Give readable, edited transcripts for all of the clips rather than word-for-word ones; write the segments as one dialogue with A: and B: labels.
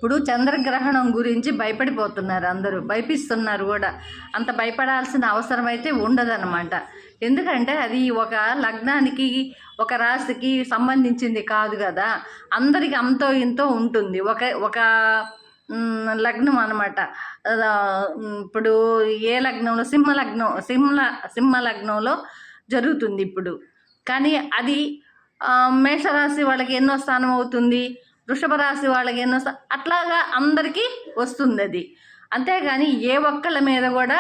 A: ఇప్పుడు చంద్రగ్రహణం గురించి భయపడిపోతున్నారు, అందరూ భయపిస్తున్నారు కూడా. అంత భయపడాల్సిన అవసరం అయితే ఉండదన్నమాట. ఎందుకంటే అది ఒక లగ్నానికి ఒక రాశికి సంబంధించింది కాదు కదా, అందరికి అంతో ఇంతో ఉంటుంది. ఒక లగ్నం అనమాట. ఇప్పుడు ఏ లగ్నంలో సింహ లగ్నంలో జరుగుతుంది ఇప్పుడు. కానీ అది మేషరాశి వాళ్ళకి ఎన్నో స్థానం అవుతుంది, వృషభ రాశి వాళ్ళకి ఎన్నో అట్లాగా అందరికీ వస్తుంది అది. అంతేగాని ఏ ఒక్కళ్ళ మీద కూడా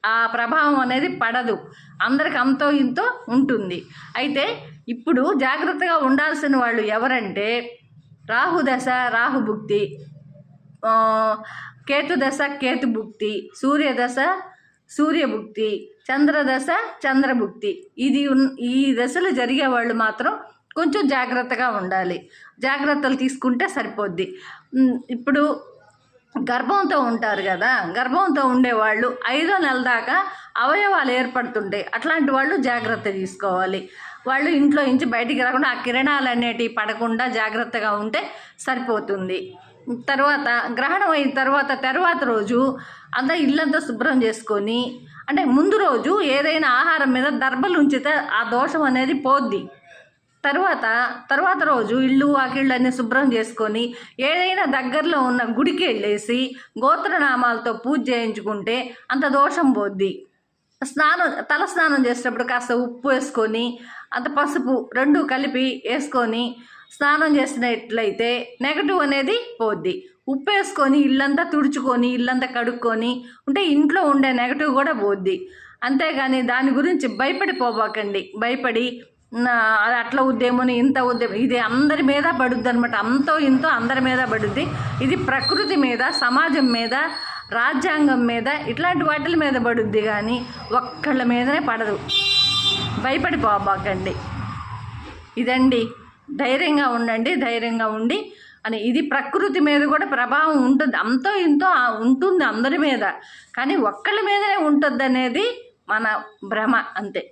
A: ఆ ప్రభావం అనేది పడదు, అందరికి అంతో ఇంతో ఉంటుంది. అయితే ఇప్పుడు జాగ్రత్తగా ఉండాల్సిన వాళ్ళు ఎవరంటే రాహుదశ రాహుభుక్తి, కేతుదశ కేతుభుక్తి, సూర్యదశ సూర్యభుక్తి, చంద్రదశ చంద్రభుక్తి. ఈ దశలు జరిగే వాళ్ళు మాత్రం కొంచెం జాగ్రత్తగా ఉండాలి, జాగ్రత్తలు తీసుకుంటే సరిపోద్ది. ఇప్పుడు గర్భంతో ఉంటారు కదా, గర్భంతో ఉండేవాళ్ళు 5వ నెల దాకా అవయవాలు ఏర్పడుతుంటాయి. అట్లాంటి వాళ్ళు జాగ్రత్త తీసుకోవాలి. వాళ్ళు ఇంట్లో నుంచి బయటికి రాకుండా ఆ కిరణాలు అనేటివి పడకుండా జాగ్రత్తగా ఉంటే సరిపోతుంది. తర్వాత గ్రహణం అయిన తర్వాత రోజు అంతా ఇల్లంతా శుభ్రం చేసుకొని, అంటే ముందు రోజు ఏదైనా ఆహారం మీద దర్బలు ఉంచితే ఆ దోషం అనేది పోద్ది. తర్వాత రోజు ఇల్లు వాకిళ్ళు అన్నీ శుభ్రం చేసుకొని ఏదైనా దగ్గరలో ఉన్న గుడికి వెళ్ళేసి గోత్రనామాలతో పూజ చేయించుకుంటే అంత దోషం పోద్ది. తల స్నానం చేసేటప్పుడు కాస్త ఉప్పు వేసుకొని అంత పసుపు 2 కలిపి వేసుకొని స్నానం చేసినట్లయితే నెగటివ్ అనేది పోద్ది. ఉప్పు వేసుకొని ఇల్లంతా తుడుచుకొని ఇల్లంతా కడుక్కొని ఉంటే ఇంట్లో ఉండే నెగటివ్ కూడా పోద్ది. అంతేగాని దాని గురించి భయపడిపోబాకండి. భయపడి అది అట్లా ఉద్యమని ఇంత ఉద్యమం, ఇది అందరి మీద పడుద్ది అనమాట. అంతో ఇంతో అందరి మీద పడుద్ది. ఇది ప్రకృతి మీద, సమాజం మీద, రాజ్యాంగం మీద, ఇట్లాంటి వాటి మీద పడుద్ది కానీ ఒక్కళ్ళ మీదనే పడదు. భయపడిపోబాకండి. ఇదండి, ధైర్యంగా ఉండండి, ధైర్యంగా ఉండి అని. ఇది ప్రకృతి మీద కూడా ప్రభావం ఉంటుంది, అంతో ఇంతో ఉంటుంది అందరి మీద, కానీ ఒక్కళ్ళ మీదనే ఉంటుంది అనేది మన భ్రమ అంతే.